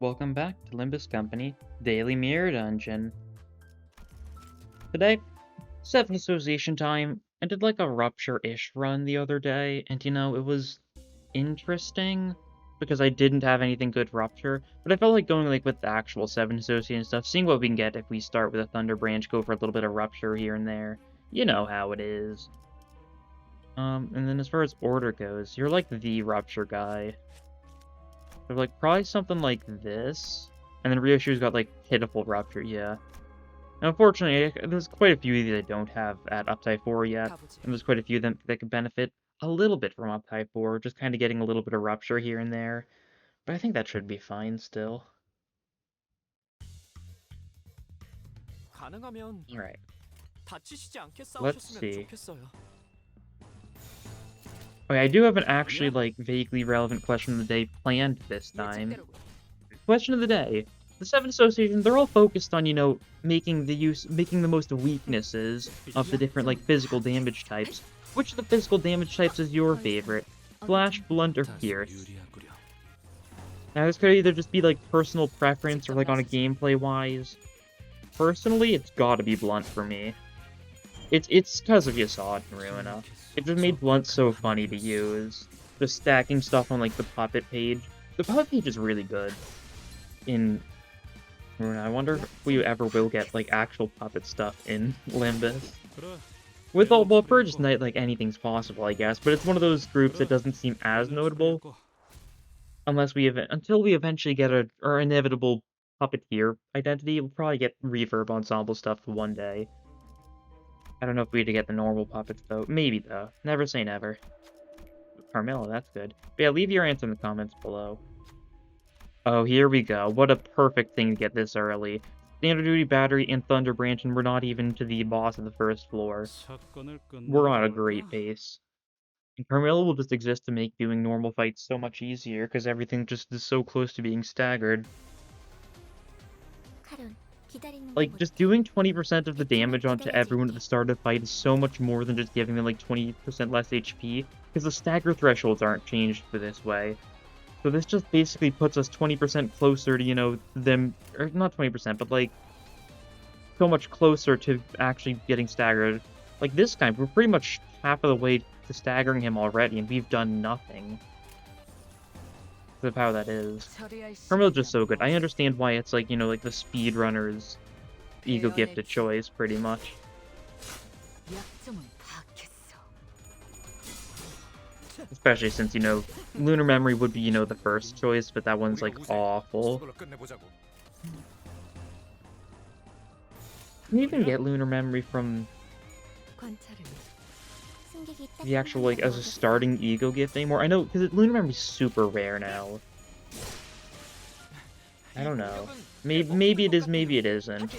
Welcome back to Limbus Company Daily Mirror Dungeon. Today, 7 Association time. I did like a Rupture-ish run the other day, and it was interesting because I didn't have anything good Rupture, but I felt like going with the actual 7 Association stuff, seeing what we can get if we start with a Thunder Branch, go for a little bit of Rupture here and there. You know how it is. And then as far as order goes, you're like the Rupture guy. So like probably something like this, and then Ryoshu's got like pitiful Rupture, yeah. Now, unfortunately, there's quite a few of these I don't have at Uptype 4 yet, and there's quite a few of them that could benefit a little bit from Uptype 4, just kind of getting a little bit of Rupture here and there, but I think that should be fine still. Alright. Let's see. Okay, I do have an actually, like, vaguely relevant question of the day planned this time. Question of the day. The 7 associations, they're all focused on, making the most weaknesses of the different, like, physical damage types. Which of the physical damage types is your favorite? Flash, Blunt, or Pierce? Now, this could either just be, like, personal preference or, like, on a gameplay-wise. Personally, it's gotta be Blunt for me. It's because of Yasad and Ruina. It just made Blunt so funny to use. Just stacking stuff on, like, the puppet page. The puppet page is really good in Ruina. I wonder if we ever will get, like, actual puppet stuff in Limbus. With all, well, Purge's Night, like, anything's possible, I guess, but it's one of those groups that doesn't seem as notable until we eventually get our inevitable puppeteer identity. We'll probably get Reverb Ensemble stuff one day. I don't know if we had to get the normal puppets, though. Maybe, though. Never say never. Carmilla, that's good. But yeah, leave your answer in the comments below. Oh, here we go. What a perfect thing to get this early. Standard Duty Battery and Thunder Branch, and we're not even to the boss of the first floor. We're on a great pace. And Carmilla will just exist to make doing normal fights so much easier, because everything just is so close to being staggered. Like, just doing 20% of the damage onto everyone at the start of the fight is so much more than just giving them, like, 20% less HP, because the stagger thresholds aren't changed for this way. So this just basically puts us 20% closer to, them, or not 20%, but, like, so much closer to actually getting staggered. Like, this guy, we're pretty much half of the way to staggering him already, and we've done nothing. The power that is. Carmilla's just so good. I understand why it's like, like the speedrunner's ego gifted choice, pretty much. Especially since, Lunar Memory would be, the first choice, but that one's, like, awful. Can you even get Lunar Memory from the actual, like, as a starting ego gift anymore? I know, because Lunar Memory's super rare now. I don't know. Maybe it is, maybe it isn't.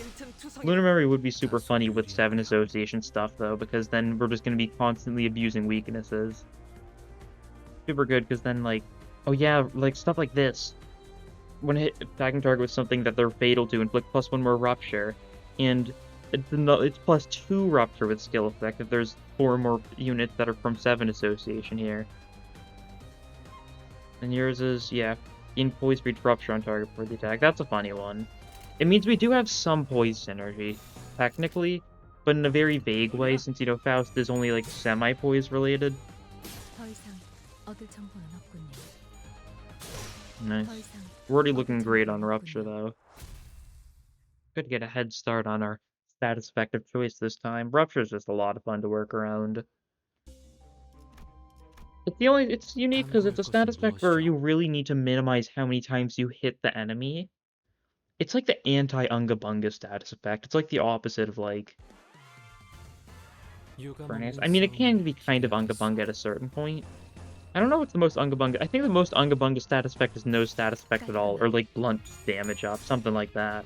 Lunar Memory would be super funny with 7 Association stuff, though, because then we're just going to be constantly abusing weaknesses. Super good, because then, like, oh yeah, like, stuff like this. When attacking target with something that they're fatal to, inflict +1 more Rupture, and it's +2 Rupture with skill effect if there's 4 more units that are from 7 Association here. And yours is, yeah, in Poise Breach Rupture on target for the attack. That's a funny one. It means we do have some Poise synergy, technically, but in a very vague way, since, Faust is only, like, semi-Poise related. Nice. We're already looking great on Rupture, though. Could get a head start on our status effective choice this time. Rupture is just a lot of fun to work around. It's unique because it's a status effect where you really need to minimize how many times you hit the enemy. It's like the anti-Unga Bunga status effect. It's like the opposite of, like, Furnace. I mean, it can be kind of Unga Bunga at a certain point. I don't know what's the most Unga Bunga. I think the most Unga Bunga status effect is no status effect at all, or, like, blunt damage up, something like that.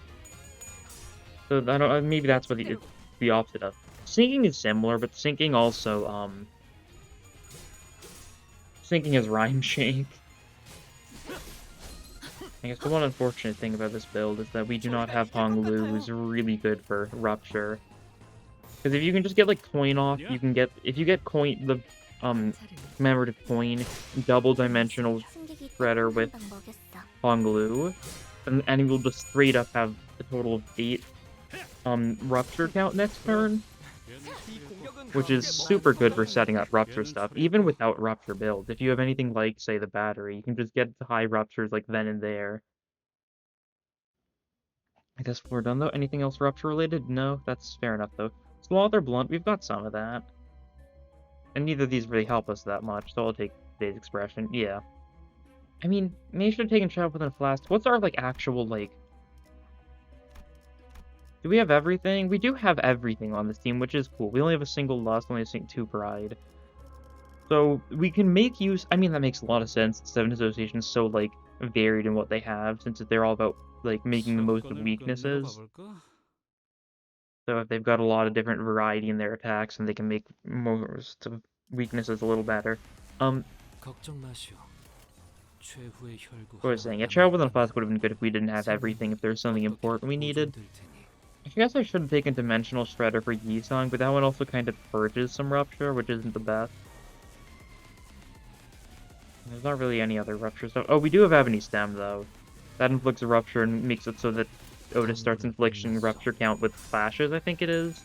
So I don't. Maybe that's what it's the opposite of. Sinking is similar, but sinking also sinking is Rhyme Shake. I guess the one unfortunate thing about this build is that we do not have Hong Lu, who's really good for Rupture. Because if you can just get, like, coin off, you can get, if you get coin, the commemorative coin, double dimensional shredder with Hong Lu, and the enemy will just straight up have a total of 8 rupture count next turn, which is super good for setting up rupture stuff, even without rupture build. If you have anything like, say, the battery, you can just get the high ruptures like then and there. I guess we're done though. Anything else rupture related? No, that's fair enough though. Sloth or blunt, we've got some of that. And neither of these really help us that much, so I'll take today's expression. Yeah. I mean, maybe I should have taken Shove within a flask. What's our, like, actual, like... Do we have everything? We do have everything on this team, which is cool. We only have a single Lust, only have 2 Pride. So, we can make use... I mean, that makes a lot of sense. 7 Association is so, like, varied in what they have, since they're all about, like, making the most of weaknesses. So if they've got a lot of different variety in their attacks, and they can make most of weaknesses a little better. What was I saying? Yeah, Child within a Flask would have been good if we didn't have everything, if there was something important we needed. I guess I should have taken Dimensional Shredder for Yisong, but that one also kind of purges some Rupture, which isn't the best. There's not really any other Rupture stuff. Oh, we do have Ebony Stem, though. That inflicts a Rupture and makes it so that Otis starts inflicting Rupture count with flashes, I think it is,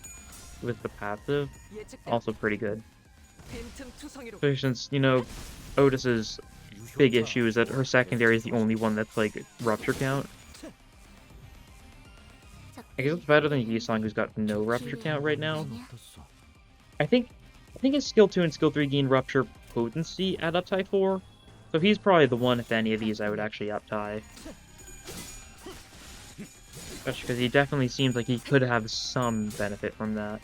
with the passive. Also pretty good. So since, you know, Otis's big issue is that her secondary is the only one that's, like, Rupture count. I guess it's better than Yisong, who's got no Rupture count right now. I think his Skill 2 and Skill 3 gain Rupture potency at uptie 4, so he's probably the one, if any of these, I would actually uptie. Especially because he definitely seems like he could have some benefit from that.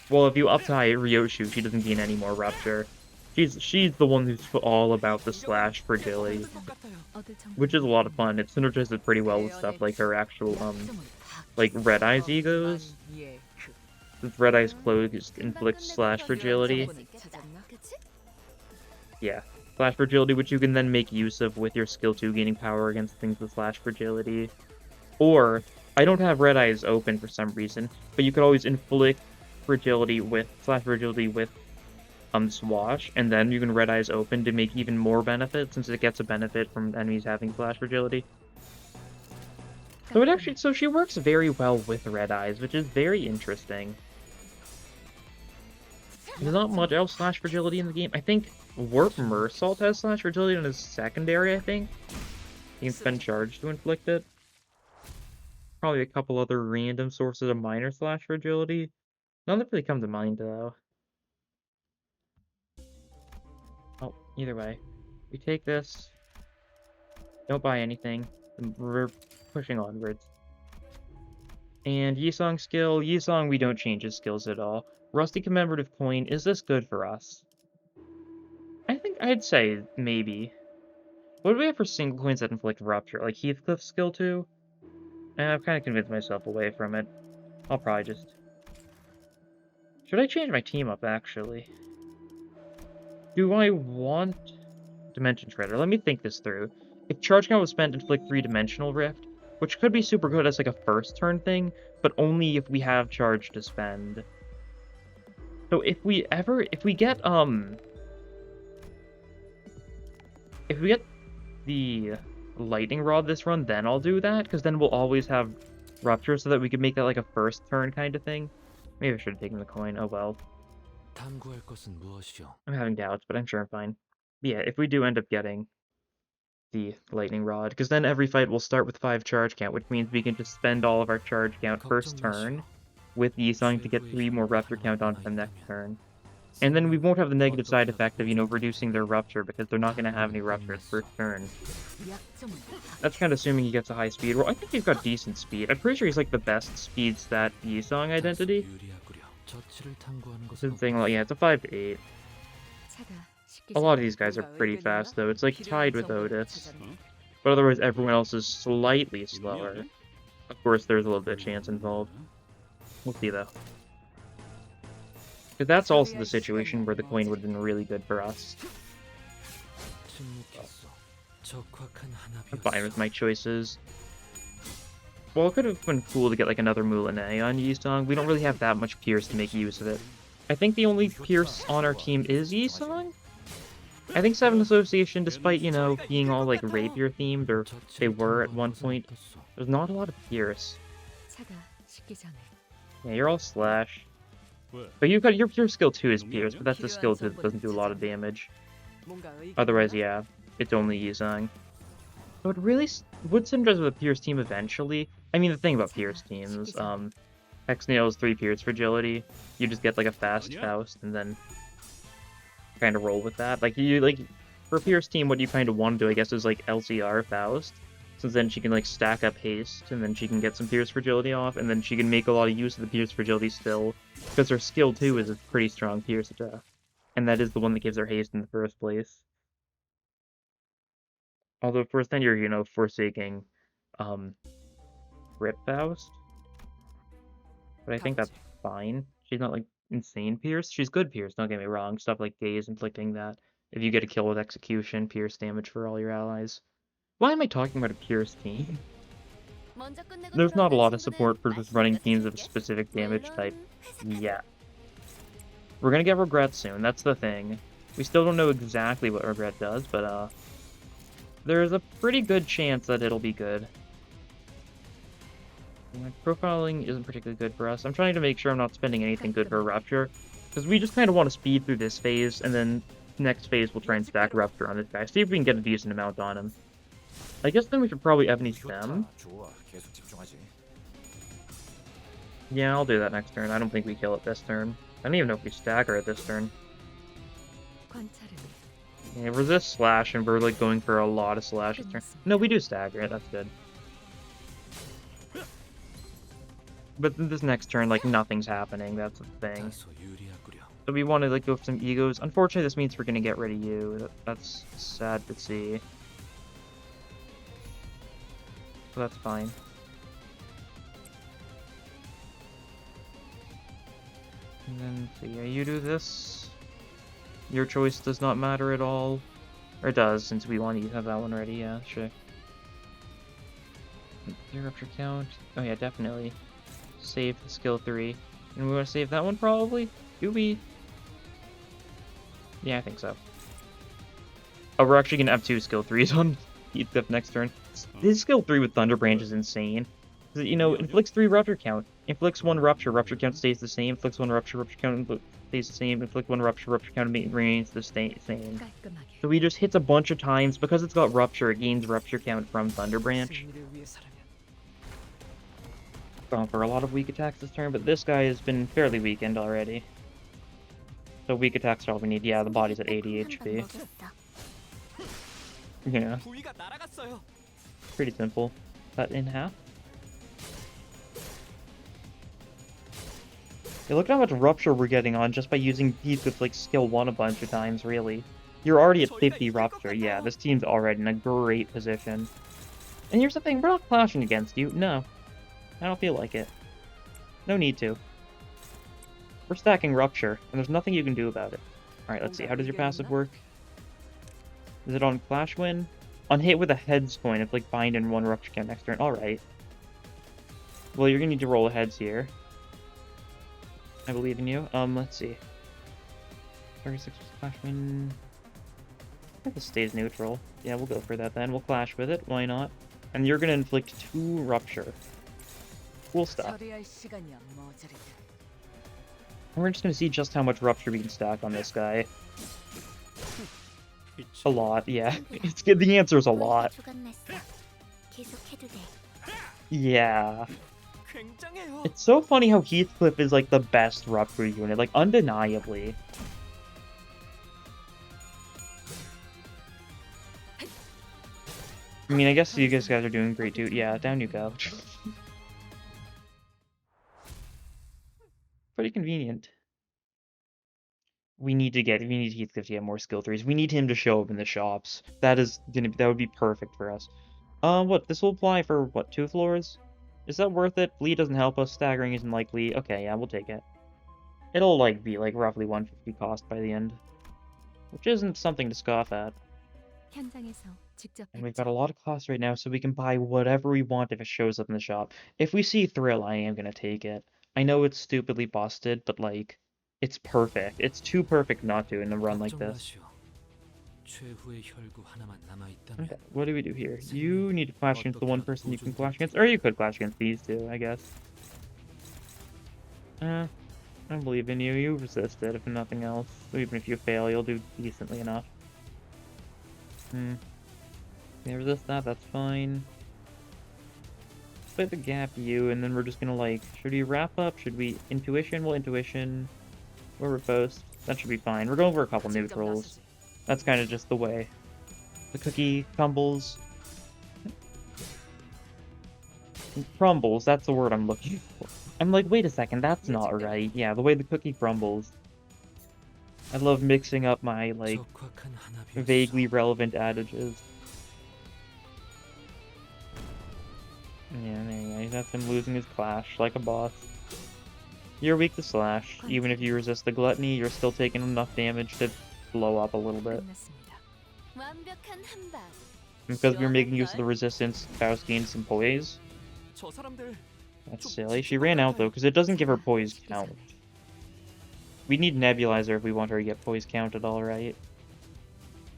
Well, if you uptie Ryoshu, she doesn't gain any more Rupture. She's the one who's all about the slash fragility, which is a lot of fun. It synergizes pretty well with stuff like her actual, like Red Eye's egos. Since Red Eye's cloak inflicts slash fragility. Yeah, slash fragility, which you can then make use of with your skill 2 gaining power against things with slash fragility. Or, I don't have Red Eyes open for some reason, but you could always inflict fragility with slash fragility with Swash, and then you can Red Eyes open to make even more benefit, since it gets a benefit from enemies having slash fragility. So she works very well with Red Eyes, which is very interesting. There's not much else slash fragility in the game. I think Warp Mersault has slash fragility on his secondary, I think. You can spend charge to inflict it. Probably a couple other random sources of minor slash fragility. None that really come to mind, though. Oh, either way. We take this. Don't buy anything. We're pushing onwards. And Yisong skill. Yisong, we don't change his skills at all. Rusty Commemorative Coin. Is this good for us? I think I'd say maybe. What do we have for single coins that inflict Rupture? Like Heathcliff's skill 2? I've kind of convinced myself away from it. I'll probably just... Should I change my team up, actually? Do I want... Dimension Shredder? Let me think this through. If Charge Count was spent to inflict 3-dimensional Rift, which could be super good as like a first turn thing, but only if we have charge to spend. So if we get the Lightning Rod this run, then I'll do that, because then we'll always have Rupture, so that we can make that like a first turn kind of thing. Maybe I should have taken the coin, oh well. I'm having doubts, but I'm sure I'm fine. Yeah, if we do end up getting the Lightning Rod, because then every fight will start with 5 charge count, which means we can just spend all of our charge count first turn with Yisong to get 3 more Rupture count on them next turn. And then we won't have the negative side effect of, you know, reducing their Rupture, because they're not going to have any Rupture first turn. That's kind of assuming he gets a high speed roll. I think he's got decent speed. I'm pretty sure he's like the best speed stat Yisong identity. This is the thing, like, yeah, it's a 5 to 8. A lot of these guys are pretty fast, though. It's like tied with Otis. But otherwise, everyone else is slightly slower. Of course, there's a little bit of chance involved. We'll see, though. Because that's also the situation where the coin would have been really good for us. I'm fine with my choices. Well, it could have been cool to get like another Moulinet on Yisong. We don't really have that much Pierce to make use of it. I think the only Pierce on our team is Yisong? I think Seven Association, despite, you know, being all, like, rapier themed, or they were at one point, there's not a lot of Pierce. Yeah, you're all Slash. But you've got your skill 2 is Pierce, but that's a skill 2 that doesn't do a lot of damage. Otherwise, yeah, it's only Yuzang. So it really would synergize with a Pierce team eventually. I mean, the thing about Pierce teams, Hexnail's 3 Pierce Fragility. You just get like a fast Faust and then kind of roll with that. Like for a Pierce team, what you kind of want to do, I guess, is like LCR Faust. Since then she can like stack up haste, and then she can get some Pierce Fragility off, and then she can make a lot of use of the Pierce Fragility still, because her skill 2 is a pretty strong Pierce attack. And that is the one that gives her haste in the first place. Although, of course, then you're, you know, forsaking Rip Faust. But I think that's fine. She's not, like, insane Pierce. She's good Pierce, don't get me wrong. Stuff like Gaze inflicting that. If you get a kill with Execution, Pierce damage for all your allies. Why am I talking about a Pierce team? There's not a lot of support for just running teams of a specific damage type yet. We're gonna get Regret soon, that's the thing. We still don't know exactly what Regret does, but, there's a pretty good chance that it'll be good. Profiling isn't particularly good for us. I'm trying to make sure I'm not spending anything good for a Rupture, because we just kind of want to speed through this phase, and then next phase we'll try and stack Rupture on this guy, see if we can get a decent amount on him. I guess then we should probably Ebony Stem. Yeah, I'll do that next turn. I don't think we kill it this turn. I don't even know if we stagger it this turn. Yeah, resist slash, and we're like going for a lot of slash this turn. No, we do stagger it, that's good. But this next turn, like, nothing's happening, that's the thing. So we want to, like, go for some egos. Unfortunately, this means we're gonna get rid of you. That's sad to see. So that's fine. And then, so yeah, you do this. Your choice does not matter at all. Or it does, since we want to have that one ready, yeah, sure. Your Rupture count. Oh yeah, definitely. Save the skill 3. And we want to save that one probably? Do we? Yeah, I think so. Oh, we're actually gonna have 2 skill 3s on Heath next turn. His skill 3 with Thunder Branch is insane. You know, inflicts 3 Rupture count. Inflicts 1 Rupture, Rupture count stays the same. Inflicts 1 Rupture, Rupture count stays the same. Inflict 1 Rupture, Rupture count remains the same. So he just hits a bunch of times. Because it's got Rupture, it gains Rupture count from Thunder Branch. Gone for a lot of weak attacks this turn, but this guy has been fairly weakened already. So weak attacks are all we need. Yeah, the body's at 80 HP. Yeah. Pretty simple. Cut in half. Yeah, look at how much Rupture we're getting on just by using Heath with, like, skill 1 a bunch of times, really. You're already at 50 Rupture. Yeah, this team's already in a great position. And here's the thing, we're not clashing against you. No. I don't feel like it. No need to. We're stacking Rupture, and there's nothing you can do about it. Alright, let's see. How does your passive work? Is it on Clash Win? On hit with a Heads coin, if like bind in 1 Rupture count next turn. Alright. Well, you're gonna need to roll a Heads here. I believe in you. Let's see. 36 Clash Win. I think this stays neutral. Yeah, we'll go for that then. We'll clash with it. Why not? And you're gonna inflict 2 Rupture. Cool stuff. And we're just gonna see just how much Rupture we can stack on this guy. A lot, yeah. It's good. The answer is a lot. Yeah. It's so funny how Heathcliff is like the best Rupture unit, like undeniably. I mean, I guess you guys are doing great too. Yeah, down you go. Pretty convenient. We need Heathcliff to get more skill 3s. We need him to show up in the shops. That would be perfect for us. What, this will apply for, what, 2 floors? Is that worth it? Bleed doesn't help us, staggering isn't likely. Okay, yeah, we'll take it. It'll, like, be, like, roughly 150 cost by the end. Which isn't something to scoff at. And we've got a lot of cost right now, so we can buy whatever we want if it shows up in the shop. If we see Thrill, I am gonna take it. I know it's stupidly busted, but, like, it's perfect. It's too perfect not to in a run like this. Okay, what do we do here? You need to clash against the one person you can clash against, or you could clash against these two, I guess. I believe in you. You resist it, if nothing else. Even if you fail, you'll do decently enough. You resist that, that's fine. Play the gap you, and then we're just gonna like, should we wrap up? Should we intuition? Well, intuition. Or riposte. That should be fine. We're going for a couple neutrals. That's kind of just the way. The cookie crumbles. Crumbles, that's the word I'm looking for. I'm like, wait a second, that's not right. Yeah, the way the cookie crumbles. I love mixing up my, like, vaguely relevant adages. Yeah, there you go. That's him losing his clash, like a boss. You're weak to slash. Even if you resist the gluttony, you're still taking enough damage to blow up a little bit. Because we're making use of the resistance, Faust gained some poise. That's silly. She ran out, though, because it doesn't give her poise count. We need Nebulizer if we want her to get poise counted, alright.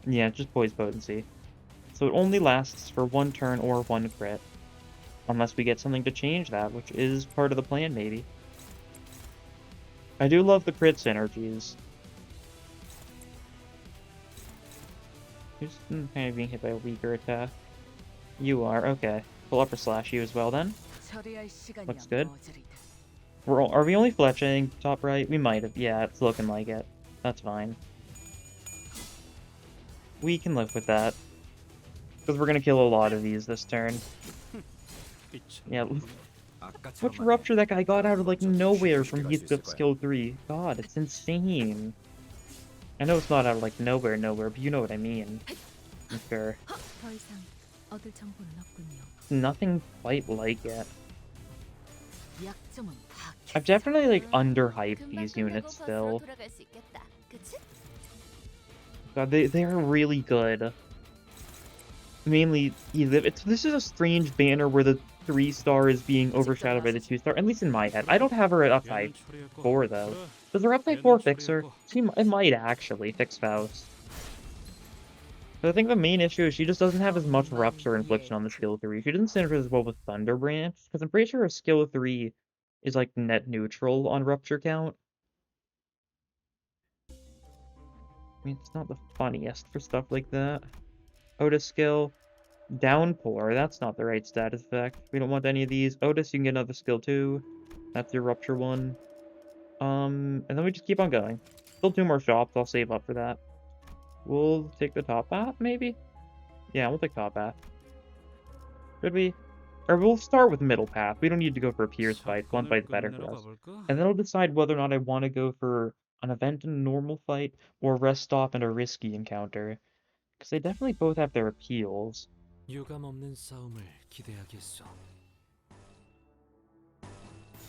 Yeah, just poise potency. So it only lasts for one turn or one crit. Unless we get something to change that, which is part of the plan, maybe. I do love the crit synergies. Who's kind of being hit by a weaker attack? You are, okay. Pull upper slash you as well then. Looks good. Are we only fletching top right? We might have. Yeah, it's looking like it. That's fine. We can live with that. Because we're gonna kill a lot of these this turn. Yeah. Which rupture that guy got out of like nowhere from Heath skill 3. God, it's insane. I know it's not out of like nowhere, but you know what I mean. I'm sure. Nothing quite like it. I've definitely like underhyped these units still. God, they are really good. Mainly, this is a strange banner where the 3-star is being overshadowed by the 2-star, at least in my head. I don't have her at upside 4 though. Does her upside 4 fix her? It might actually fix Faust. But I think the main issue is she just doesn't have as much Rupture Infliction on the skill 3. She doesn't synergize as well with Thunder Branch, because I'm pretty sure her skill 3 is like net neutral on Rupture count. I mean, it's not the funniest for stuff like that. Otis skill. Downpour, that's not the right status effect. We don't want any of these. Otis, you can get another skill too. That's your Rupture one. And then we just keep on going. Still 2 more shops, I'll save up for that. We'll take the top path, maybe? Yeah, we'll take top path. Should we? Or we'll start with middle path. We don't need to go for a Pierce fight. One fight's better for us. And then I'll decide whether or not I want to go for an event and a normal fight, or rest stop and a risky encounter. Because they definitely both have their appeals.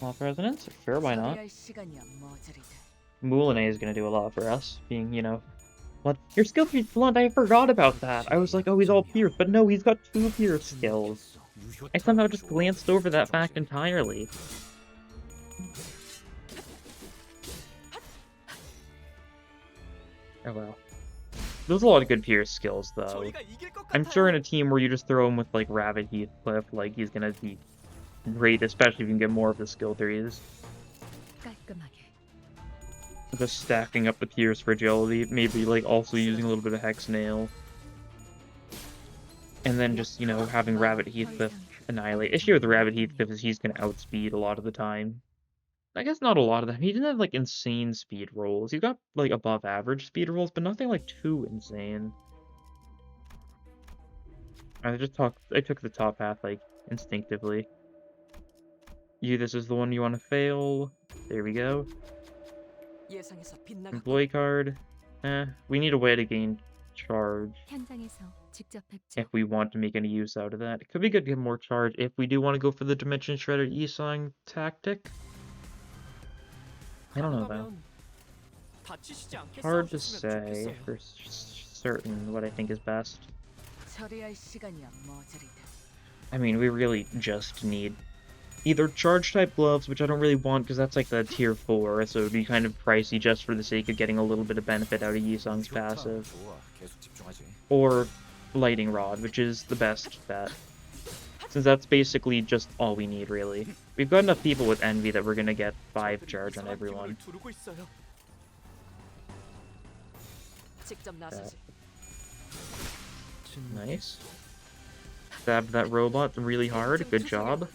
Law Presidents? Sure, why not? Moulinet is going to do a lot for us, being, you know... What? Your skill 3's blunt, I forgot about that! I was like, oh, he's all Pierce, but no, he's got 2 Pierce skills. I somehow just glanced over that fact entirely. Oh well. There's a lot of good Pierce skills, though. I'm sure in a team where you just throw him with, like, Rabbit Heathcliff, like, he's gonna be great, especially if you can get more of the skill 3s. Just stacking up the Pierce fragility, maybe, like, also using a little bit of Hex Nail. And then just, you know, having Rabbit Heathcliff annihilate. Issue with the Rabbit Heathcliff is he's gonna outspeed a lot of the time. I guess not a lot of them. He didn't have, like, insane speed rolls. He's got, like, above average speed rolls, but nothing, like, too insane. I took the top path, like, instinctively. This is the one you want to fail. There we go. Employee card. We need a way to gain charge. If we want to make any use out of that. It could be good to get more charge if we do want to go for the Dimension Shredder Yisong tactic. I don't know, though. Hard to say for certain what I think is best. I mean, we really just need either Charge-type gloves, which I don't really want because that's like the tier 4, so it would be kind of pricey just for the sake of getting a little bit of benefit out of Yisong's passive. Or lightning rod, which is the best bet. Since that's basically just all we need, really. We've got enough people with envy that we're gonna get 5 charge on everyone. Okay. Nice. Stabbed that robot really hard, good job.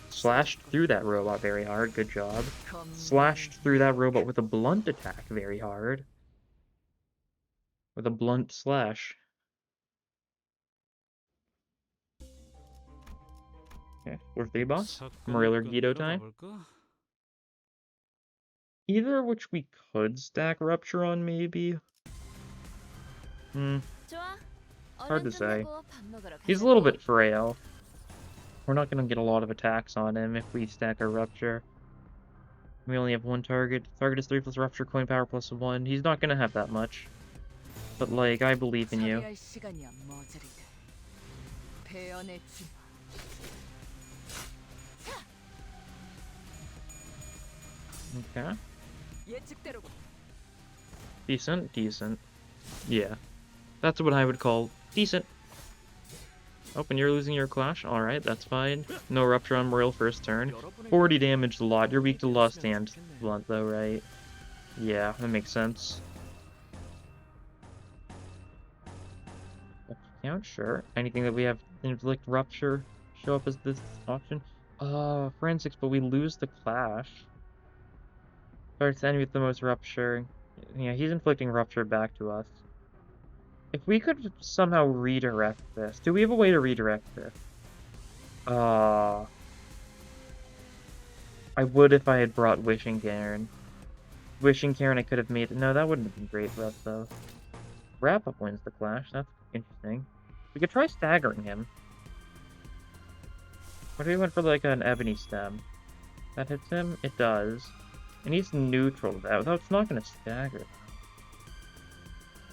Slashed through that robot very hard, good job. Slashed through that robot with a blunt attack very hard. With a blunt slash. Okay, fourth day boss. Morel or Guido time. Either of which we could stack Rupture on, maybe. Hard to say. He's a little bit frail. We're not going to get a lot of attacks on him if we stack our Rupture. We only have 1 target. Target is 3 plus Rupture, coin power plus 1. He's not going to have that much. But, like, I believe in you. Okay. Decent, decent. Yeah. That's what I would call decent. Oh, and you're losing your clash? Alright, that's fine. No Rupture on Morel first turn. 40 damage a lot. You're weak to Lost and Blunt, though, right? Yeah, that makes sense. Count, sure. Anything that we have Inflict Rupture show up as this option? Forensics, but we lose the clash. Starts enemy with the most Rupture. Yeah, he's inflicting Rupture back to us. If we could somehow redirect this. Do we have a way to redirect this? I would if I had brought Wishing Cairn. Wishing Cairn I could have made it. No, that wouldn't have been great for us, though. Wrap-up wins the clash. That's interesting. We could try staggering him. What if we went for, like, an Ebony Stem? That hits him? It does. And he's neutral to that, though it's not going to stagger.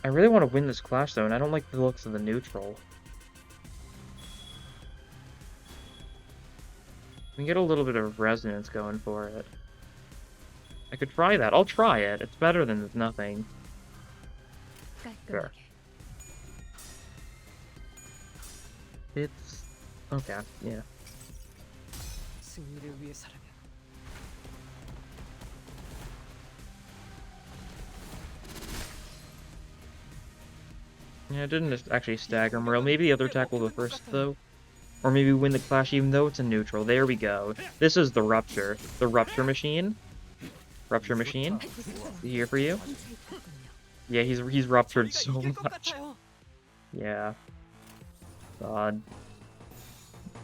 I really want to win this clash, though, and I don't like the looks of the neutral. We can get a little bit of resonance going for it. I could try that. I'll try it. It's better than nothing. Sure. It's... okay, yeah. Yeah, it didn't actually stagger Morel. Maybe the other attack will go first, though. Or maybe win the clash even though it's a neutral. There we go. This is the Rupture. The Rupture Machine. Rupture Machine. Here for you. Yeah, he's ruptured so much. Yeah. God.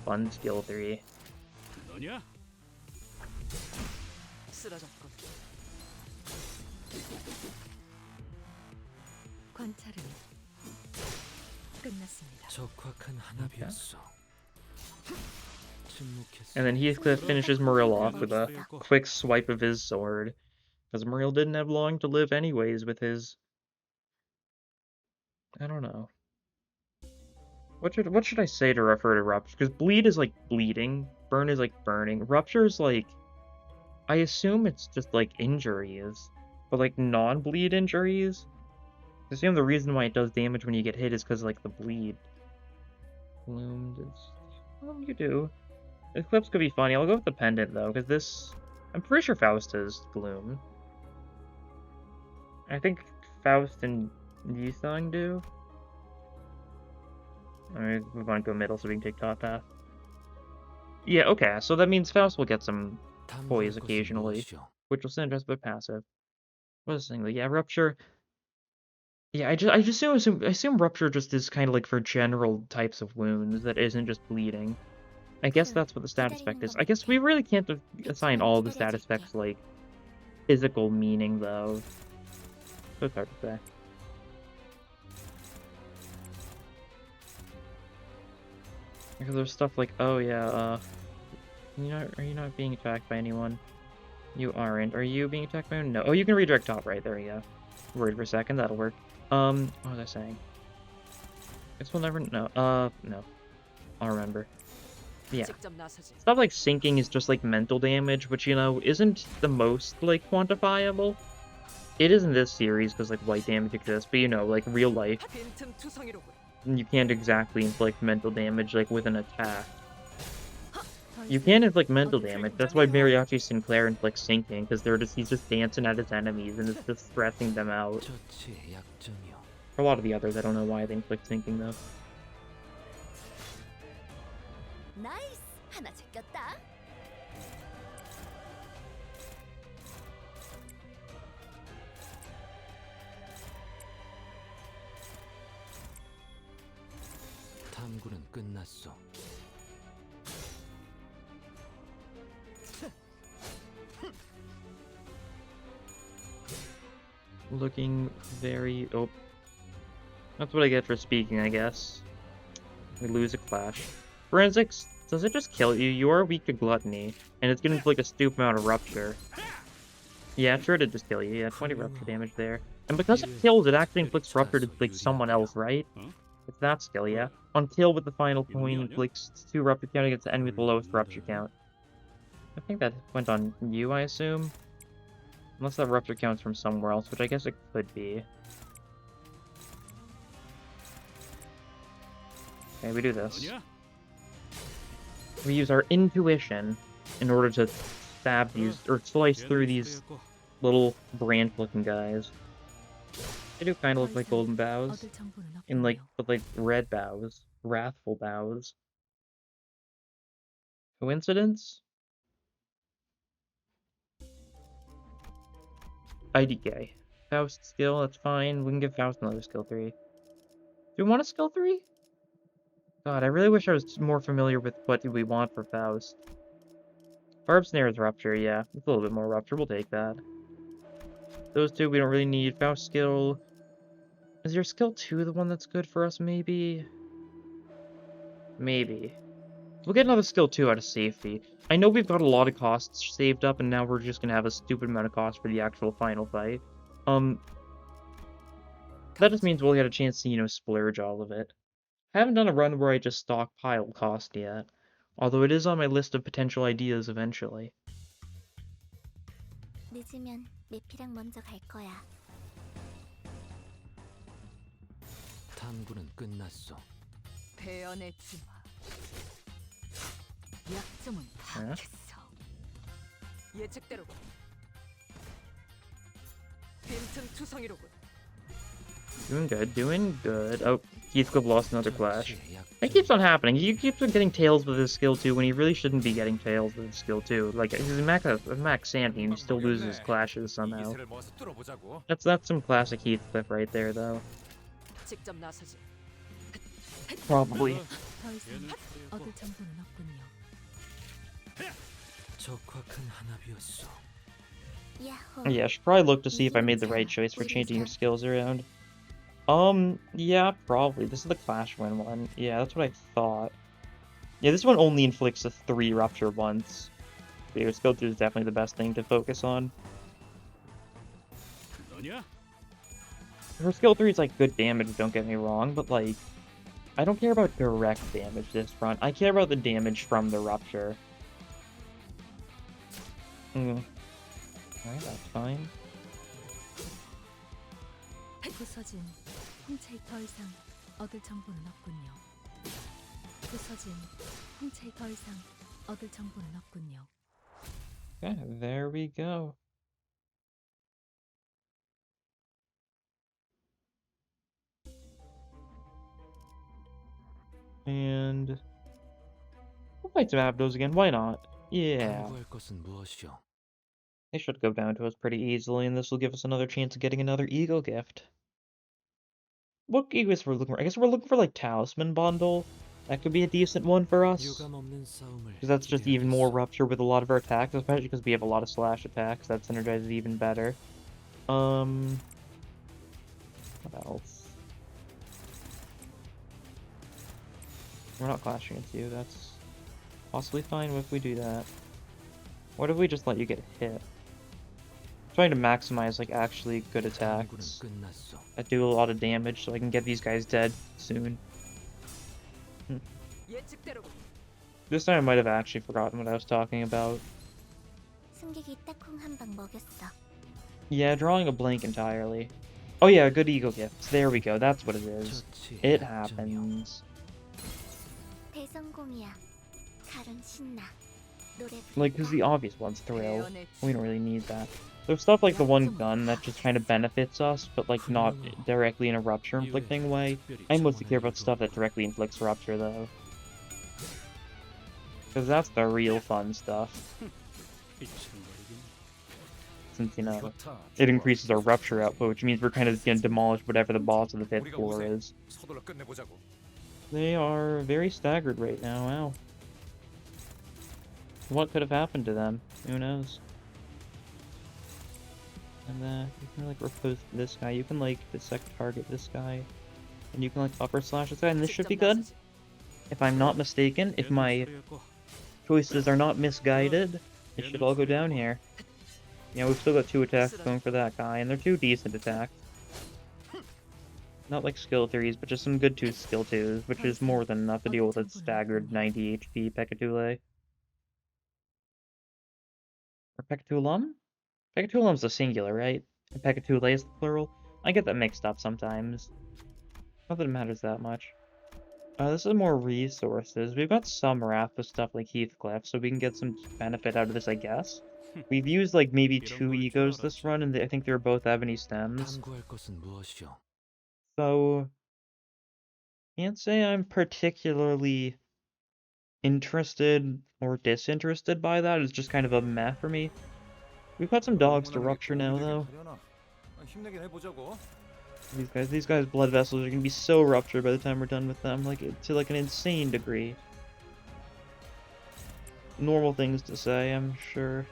Fun skill 3. Okay. And then Heathcliff finishes Morel off with a quick swipe of his sword. Because Morel didn't have long to live anyways with his... I don't know. What should I say to refer to Rupture? Because Bleed is like bleeding. Burn is like burning. Rupture is like... I assume it's just like injuries. But like non-bleed injuries? I assume the reason why it does damage when you get hit is because like the bleed. Bloomed is... well, you do. Eclipse could be funny. I'll go with the pendant though, because this... I'm pretty sure Faust has Gloom. I think Faust and Yisung do. Alright, we want to go middle so we can take top half. Yeah, okay, so that means Faust will get some poise occasionally, which will send us but passive. What is this thing? Yeah, Rupture. Yeah, I just assume Rupture just is kind of like for general types of wounds that isn't just bleeding. I guess that's what the status effect is. I guess we really can't assign all the status effects like physical meaning though. So it's hard to say. Because there's stuff like, oh yeah, are you not being attacked by anyone? You aren't. Are you being attacked by anyone? No. Oh, you can redirect top right. There we go. Worried for a second. That'll work. What was I saying? Guess we'll never know. No. I'll remember. Yeah. Stuff like sinking is just like mental damage, which, you know, isn't the most, like, quantifiable. It is in this series because like white damage exists, but you know, like real life, you can't exactly inflict mental damage like with an attack. You can inflict mental damage. That's why Mariachi Sinclair inflicts sinking, because he's just dancing at his enemies and it's just stressing them out. For a lot of the others, I don't know why they inflict sinking though. 나이스! 하나 제꼈다. 탐구는 끝났어. Looking very... Oh. That's what I get for speaking, I guess. We lose a clash. Forensics, does it just kill you? You are weak to gluttony, and it's gonna inflict a stupid amount of rupture. Yeah, sure did just kill you. Yeah, 20 rupture damage there. And because it kills, it actually inflicts rupture to like someone else, right? It's that skill, yeah. On kill with the final point, inflicts 2 rupture count against the enemy with the lowest rupture count. I think that went on you, I assume. Unless that rupture counts from somewhere else, which I guess it could be. Okay, we do this. We use our intuition in order to stab these, or slice through these little branch-looking guys. They do kind of look like golden bows, with like red bows, wrathful bows. Coincidence? IDK. Faust skill, that's fine. We can give Faust another skill 3. Do we want a skill 3? God, I really wish I was more familiar with what we want for Faust. Barb Snare's Rupture, yeah. It's a little bit more Rupture, we'll take that. Those two we don't really need. Faust skill... Is your skill 2 the one that's good for us, maybe? Maybe. We'll get another skill 2 out of safety. I know we've got a lot of costs saved up, and now we're just gonna have a stupid amount of cost for the actual final fight. That just means we'll get a chance to, you know, splurge all of it. I haven't done a run where I just stockpile cost yet, although it is on my list of potential ideas eventually. 늦으면 내피랑 먼저 갈 거야. 탐구는 끝났어. 베어내지 마. 약점은 파악했어. 예측대로군. 빈틈 투성이로군. Doing good, doing good. Oh, Heathcliff lost another clash. It keeps on happening. He keeps on getting tails with his skill 2 when he really shouldn't be getting tails with his skill 2. Like, he's max sanity and he still loses clashes somehow. That's some classic Heathcliff right there, though. 직접 나서지. Probably. 더 이상 얻을 정보는 없군요. 적확한 한압이었어. 야호. Yeah, I should probably look to see if I made the right choice for changing your skills around. Yeah, probably. This is the Clash Win one. Yeah, that's what I thought. Yeah, this one only inflicts a 3 rupture once. So your skill 2 is definitely the best thing to focus on. Her skill 3 is like good damage, don't get me wrong, but like, I don't care about direct damage this front. I care about the damage from the rupture. Alright, that's fine. 부서진 홍채에 더 이상 얻을 정보는 없군요. 부서진 홍채에 더 이상 얻을 정보는 없군요. Okay, there we go. And we'll fight some Abdos again. Why not? Yeah. 탐구할 것은 무엇이오? They should go down to us pretty easily, and this will give us another chance of getting another ego gift. What egos we're looking for? I guess we're looking for like Talisman Bundle. That could be a decent one for us. 유감 없는 싸움을 Because that's just even more 기대하겠어. rupture with a lot of our attacks, especially because we have a lot of slash attacks. That synergizes even better. What else? We're not clashing against you. That's possibly fine if we do that. What if we just let you get hit? Trying to maximize like actually good 탐구는 attacks 끝났어. that do a lot of damage so I can get these guys dead soon. 예측대로군. This time I might have actually forgotten what I was talking about. 승객이 딱콩 한 방 먹였어. Yeah, drawing a blank entirely. Oh yeah, good ego gifts. There we go. That's what it is. 처치 It 약점이요. happens. 대성공이야. 칼은 신나. 노래 Like, 부른다. because the obvious one's thrill. We don't really need that. There's stuff like the one gun that just kind of benefits us, but like not directly in a rupture inflicting way. I mostly care about stuff that directly inflicts rupture though. Because that's the real fun stuff. Since, you know, it increases our rupture output, which means we're kind of going to demolish whatever the boss of the 5th floor is. They are very staggered right now, wow. What could have happened to them? Who knows? And you can like repose this guy, you can like dissect target this guy, and you can like upper slash this guy, and this should be good. If I'm not mistaken, if my choices are not misguided, it should all go down here. Yeah, we've still got 2 attacks going for that guy, and they're 2 decent attacks. Not like skill 3s, but just some good skill 2s, which is more than enough to deal with its staggered 90 HP Pekatule. Or Pekatulum? Pekatulum's the singular, right? And Pekatule is the plural? I get that mixed up sometimes. Not that it matters that much. This is more resources. We've got some wrath with stuff like Heathcliff, so we can get some benefit out of this, I guess. We've used like maybe 2 egos this run, and I think they're both ebony stems. 탐구할 것은 무엇이오? So, can't say I'm particularly interested or disinterested by that. It's just kind of a meh for me. We've got some dogs to rupture now, though. These guys' blood vessels are gonna be so ruptured by the time we're done with them, like to like an insane degree. Normal things to say, I'm sure.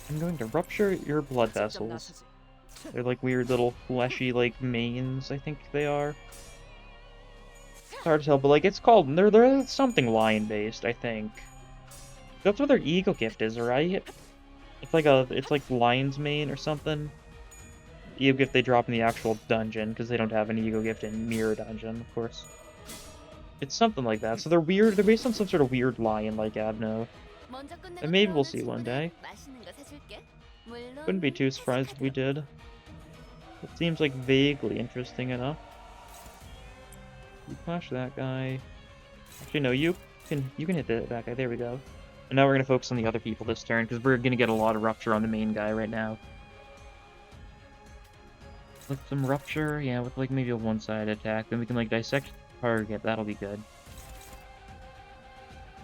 I'm going to rupture your blood vessels. They're like weird little fleshy like mains, I think they are. It's hard to tell, but like it's called they're something lion based, I think. That's what their ego gift is, right? It's like lion's mane or something. Ego gift they drop in the actual dungeon, because they don't have an ego gift in Mirror Dungeon, of course. It's something like that. So they're weird. They're based on some sort of weird lion like Abno. And maybe we'll see one day. Wouldn't be too surprised if we did. It seems like vaguely interesting enough. You clash that guy. Actually, no, you can hit that guy. There we go. And now we're gonna focus on the other people this turn because we're gonna get a lot of rupture on the main guy right now. With some rupture, yeah, with like maybe a one-side attack, then we can like dissect target. That'll be good.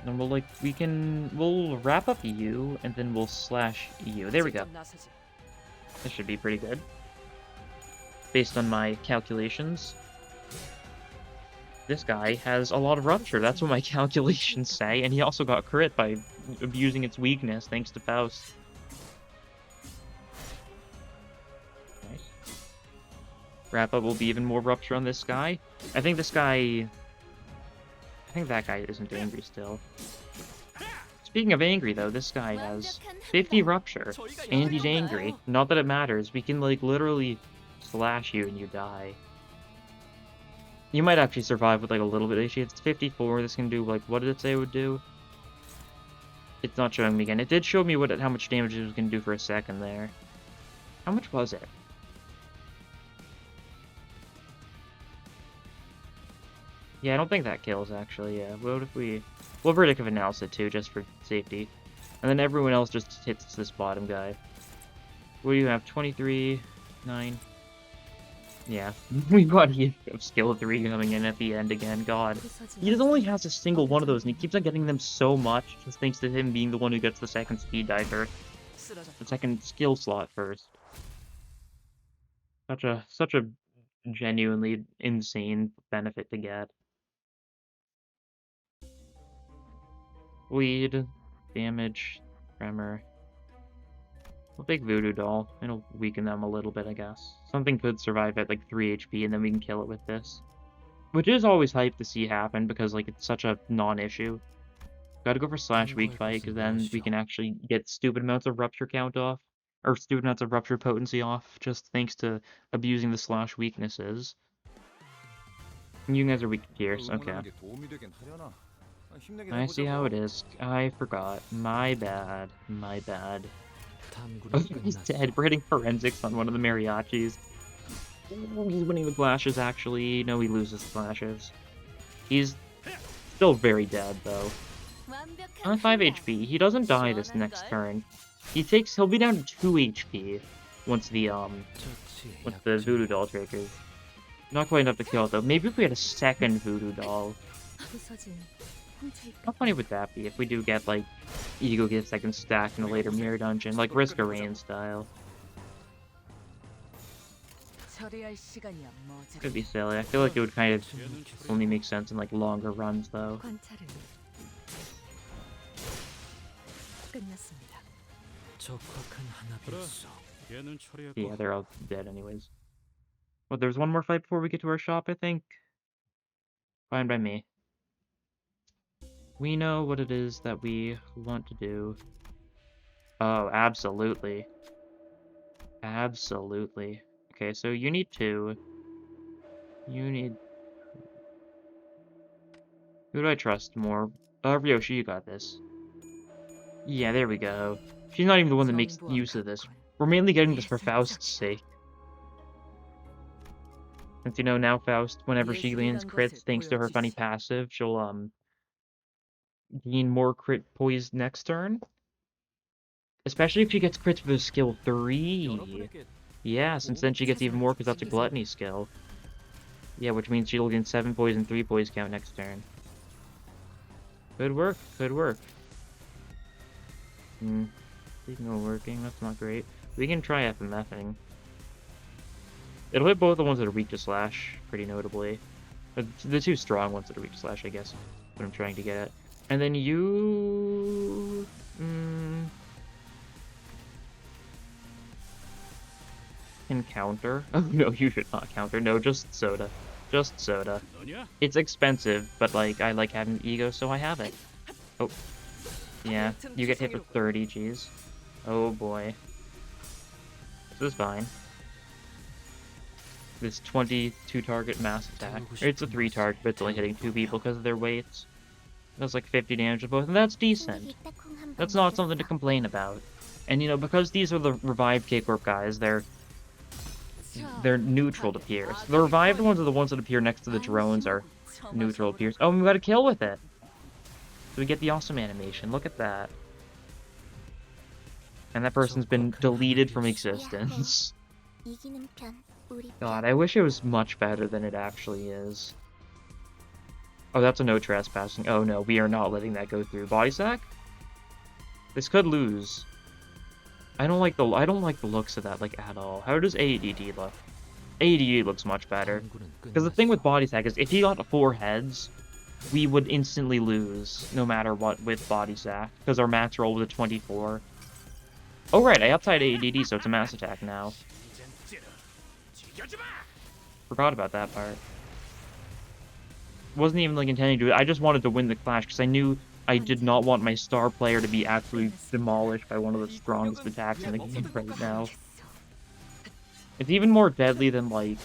And we'll wrap up you, and then we'll slash you. There we go. This should be pretty good. Based on my calculations. This guy has a lot of rupture, that's what my calculations say, and he also got crit by abusing its weakness, thanks to Faust. Nice. Wrap up will be even more rupture on this guy. I think that guy isn't angry still. Speaking of angry, though, this guy has 50 rupture, and he's angry. Not that it matters, we can, like, literally slash you and you die. You might actually survive with, like, a little bit of HP. It's 54, this can do, like, what did it say it would do? It's not showing me again. It did show me how much damage it was going to do for a second there. How much was it? Yeah, I don't think that kills, actually, yeah. What if we'll predictive analysis it, too, just for safety. And then everyone else just hits this bottom guy. What do you have? 23, 9... Yeah, we've got Heath of skill 3 coming in at the end again, god. He just only has a single one of those, and he keeps on getting them so much, just thanks to him being the one who gets the second speed die first. The second skill slot first. Such a genuinely insane benefit to get. Bleed, damage, tremor. We'll take Voodoo Doll. It'll weaken them a little bit, I guess. Something could survive at like 3 HP, and then we can kill it with this. Which is always hype to see happen, because like it's such a non-issue. Gotta go for slash weak fight, because then we can actually get stupid amounts of rupture count off. Or stupid amounts of rupture potency off, just thanks to abusing the slash weaknesses. You guys are weak to Gears, okay. I see how it is. I forgot. My bad. My bad. 탐구를 He's 끝났어. dead. We're hitting forensics on one of the mariachis. Oh, he's winning the flashes, actually. No, he loses the flashes. He's still very dead, though. On 5 HP. He doesn't die this next turn. He'll be down to 2 HP once the 처치 voodoo doll triggers. Not quite enough to kill it, though. Maybe if we had a second voodoo doll. 부서진 홍채의 How funny would that be if we do get, like, ego gifts that can stack in a later mirror dungeon, like Risk of Rain style? 처리할 시간이야 뭐지? Could be silly. I feel like it would kind of only make sense in, like, longer runs, though. 관찰은 끝났습니다. 적확한 하나비였어. Yeah, they're all dead anyways. Well, there's one more fight before we get to our shop, I think. Fine by me. We know what it is that we want to do. Oh, absolutely. Absolutely. Okay, so you need 2. You need... Who do I trust more? Ryoshi, you got this. Yeah, there we go. She's not even the one that makes use of this. We're mainly getting this for Faust's sake. Since, you know, now Faust, whenever she lands crits, thanks to her funny passive, she'll, gain more crit poise next turn. Especially if she gets crits for skill 3. Yeah, since then she gets even more because that's a gluttony skill. Yeah, which means she'll gain 7 poise and 3 poise count next turn. Good work, good work. Signal working, that's not great. We can try FMFing. It'll hit both the ones that are weak to slash, pretty notably. The 2 strong ones that are weak to slash, I guess, what I'm trying to get at. And then you... can counter. Oh, no, you should not counter. No, just soda. Just soda. It's expensive, but, like, I like having ego, so I have it. Oh. Yeah, you get hit for 30, jeez. Oh, boy. This is fine. This 22 target mass attack. It's a 3 target, but it's only hitting 2 people because of their weights. That's like 50 damage to both, and that's decent. That's not something to complain about. And, you know, because these are the revived K-Corp guys, they're neutral to Pierce. The revived ones are the ones that appear next to the drones are neutral to Pierce. Oh, and we got a kill with it! So we get the awesome animation. Look at that. And that person's been deleted from existence. God, I wish it was much better than it actually is. Oh, that's a no trespassing. Oh no, we are not letting that go through. Body sack? This could lose. I don't like the looks of that, like, at all. How does AEDD look? AEDD looks much better. Because the thing with body sack is, if he got 4 heads, we would instantly lose, no matter what, with body sack. Because our max roll was a 24. Oh right, I upside AEDD, so it's a mass attack now. Forgot about that part. Wasn't even like intending to do it. I just wanted to win the clash because I knew I did not want my star player to be absolutely demolished by one of the strongest attacks in the game right now. It's even more deadly than, like...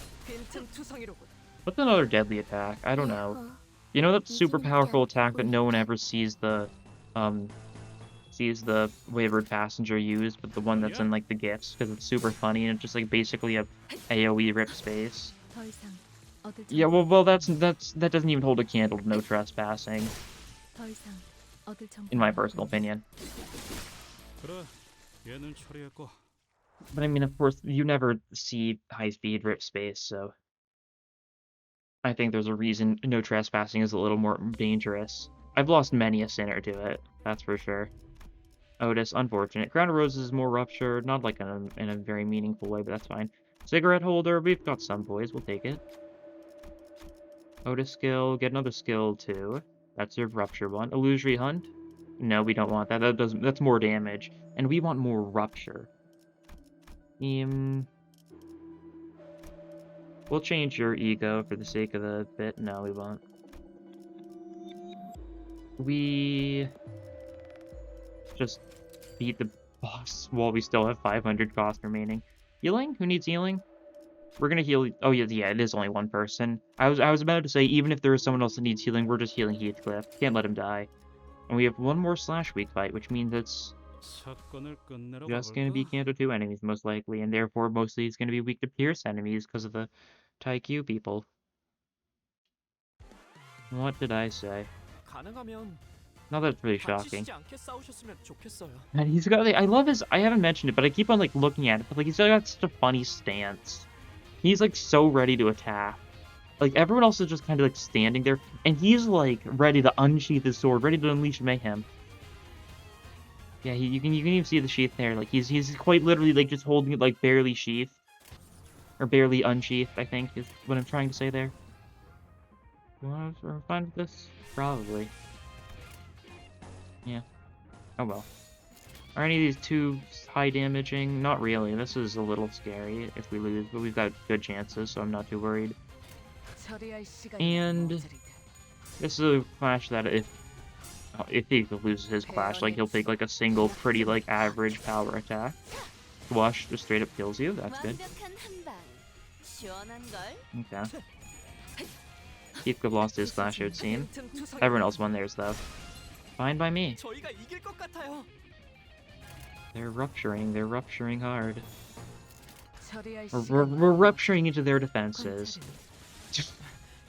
What's another deadly attack? I don't know. You know that super powerful attack that no one ever sees the wavered passenger use, but the one that's in, like, the gifts, because it's super funny and it's just, like, basically a AoE rip space. Yeah, well, that doesn't even hold a candle to no trespassing, in my personal opinion. But I mean, of course, you never see high-speed rip space, so I think there's a reason no trespassing is a little more dangerous. I've lost many a sinner to it, that's for sure. Otis, unfortunate. Crown of Roses is more ruptured, not like in a very meaningful way, but that's fine. Cigarette holder, we've got some boys, we'll take it. Otis skill, get another skill too. That's your rupture one. Illusory hunt? No, we don't want that. That's more damage. And we want more rupture. We'll change your ego for the sake of the bit. No, we won't. We just beat the boss while we still have 500 cost remaining. Healing? Who needs healing? We're gonna heal. Oh yeah, it is only one person. I was about to say, even if there is someone else that needs healing, we're just healing Heathcliff. Can't let him die. And we have one more slash week fight, which means it's 사건을 끝내러 Just gonna be 가볼까? Kanto 2 enemies, most likely, and therefore mostly it's gonna be weak to Pierce enemies because of the Taikyu people. What did I say? 가능하면 Not that it's really shocking. 다치시지 않게 싸우셨으면 좋겠어요. And he's got, like, I love his, I haven't mentioned it, but I keep on, like, looking at it, but, like, he's got such a funny stance. He's, like, so ready to attack. Like, everyone else is just kind of, like, standing there, and he's, like, ready to unsheath his sword, ready to unleash mayhem. Yeah, you can even see the sheath there. Like, he's quite literally, like, just holding it, like, barely sheathed. Or barely unsheathed, I think, is what I'm trying to say there. You want to find this? Probably. Yeah. Oh well. Are any of these too high damaging? Not really. This is a little scary if we lose, but we've got good chances, so I'm not too worried. 처리할 시간이 And 모자르다. this is a clash that if he loses his clash, like, he'll take, like, a single pretty, like, average power attack. Flush just straight up kills you. That's good. 완벽한 한방. 시원한걸? Okay. Heathcliff lost his clash, it would seem. Everyone else won theirs, though. Fine by me. 저희가 이길 것 같아요. They're rupturing hard. 처리할 We're rupturing into their defenses. 관찰은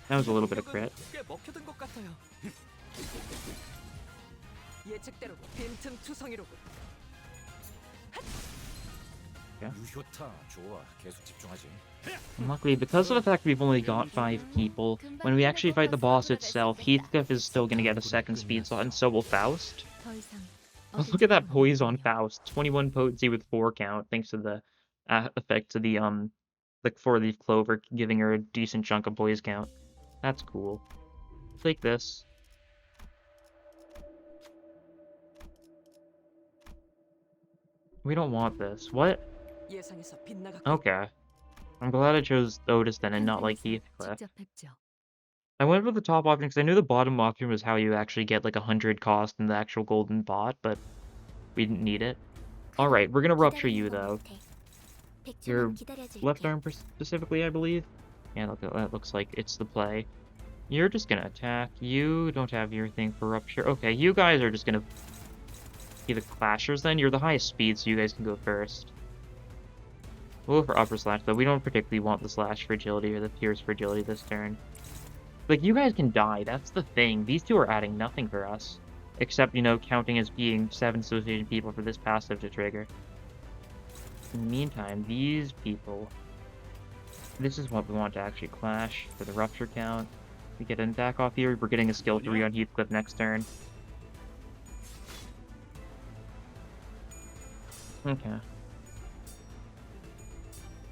That was a little bit of crit. 꽤 먹혀든 것 같아요. 예측대로 빈틈 투성이로. 유효타 좋아. 계속 집중하지. And luckily, because of the fact we've only got 5 people, when we actually fight the boss itself, Heathcliff is still gonna get a second speed slot, and so will Faust. 더 이상 Look at that poise on Faust. 21 potency with 4 count, thanks to the effect of the 4-leaf clover, giving her a decent chunk of poise count. That's cool. Take this. We don't want this. What? 예상에서 빗나가. Okay. I'm glad I chose Otis then and not like 한편에서 Heathcliff. 직접 뵙죠. I went with the top option because I knew the bottom option was how you actually get like 100 cost in the actual golden bot, but we didn't need it. Alright, we're gonna rupture you though. Your left arm specifically, I believe? Yeah, that looks like it's the play. You're just gonna attack. You don't have your thing for rupture. Okay, you guys are just gonna be the clashers then. You're the highest speed, so you guys can go first. We'll go for upper slash, though. We don't particularly want the slash fragility or the pierce fragility this turn. Like, you guys can die. That's the thing. These two are adding nothing for us. Except, you know, counting as being 7 association people for this passive to trigger. In the meantime, these people... This is what we want to actually clash for the rupture count. We get an attack off here. We're getting a skill 3 on Heathcliff next turn. Okay.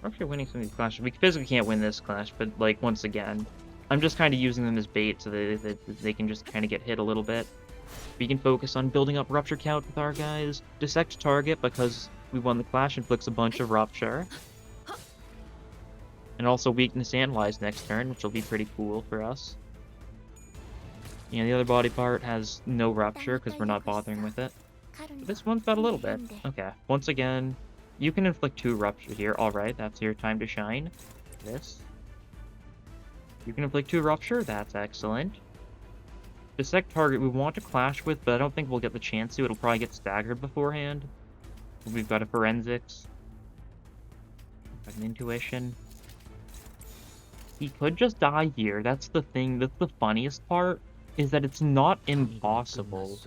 We're actually winning some of these clashes. We physically can't win this clash, but, like, once again, I'm just kind of using them as bait so that they can just kind of get hit a little bit. We can focus on building up rupture count with our guys. Dissect target because we won the clash, inflicts a bunch of rupture. And also weakness analyze next turn, which will be pretty cool for us. Yeah, the other body part has no rupture because we're not bothering with it. But this one's got a little bit. Okay, once again, you can inflict 2 rupture here. Alright, that's your time to shine. This. You can inflict 2 rupture. That's excellent. Dissect target we want to clash with, but I don't think we'll get the chance to. It'll probably get staggered beforehand. We've got a forensics. Got an intuition. He could just die here. That's the thing. That's the funniest part, is that it's not impossible.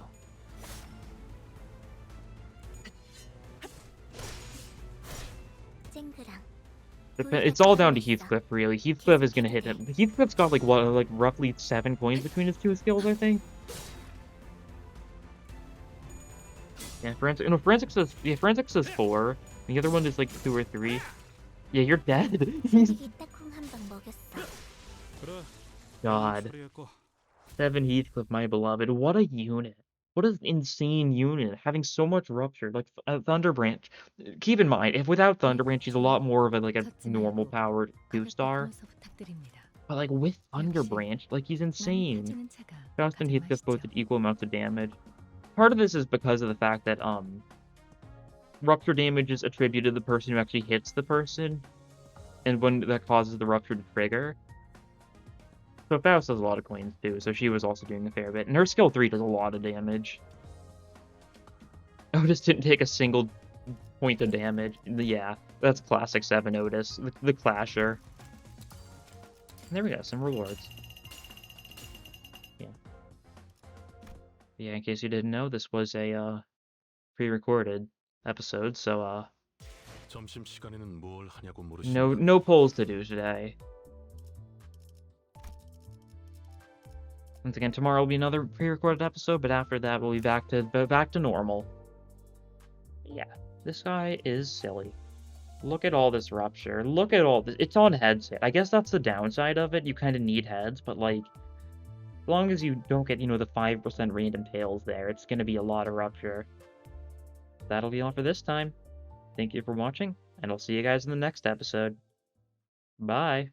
It's all down to Heathcliff, really. Heathcliff is gonna hit him. Heathcliff's got like what, like roughly 7 coins between his 2 skills, I think. Yeah, forensics says 4. The other one is like 2 or 3. Yeah, you're dead. God. 7 Heathcliff, my beloved. What a unit. What an insane unit, having so much rupture. Like, Thunder Branch. Keep in mind, if without Thunder Branch, he's a lot more of a, like, a normal powered 2-star. But, like, with Thunder Branch, like, he's insane. Faust and Heathcliff both did equal amounts of damage. Part of this is because of the fact that, rupture damage is attributed to the person who actually hits the person. And when that causes the rupture to trigger. So Faust does a lot of coins too, so she was also doing a fair bit. And her skill 3 does a lot of damage. Otis didn't take a single point of damage. Yeah, that's classic 7 Otis, the Clasher. There we go, some rewards. Yeah, in case you didn't know, this was a pre-recorded episode, so 점심시간에는 뭘 하냐고 no polls to do today. Once again, tomorrow will be another pre-recorded episode, but after that we'll be back to normal. Yeah, this guy is silly. Look at all this rupture. Look at all this. It's on heads hit. I guess that's the downside of it. You kind of need heads, but like, as long as you don't get, the 5% random tails there, it's going to be a lot of rupture. That'll be all for this time. Thank you for watching, and I'll see you guys in the next episode. Bye.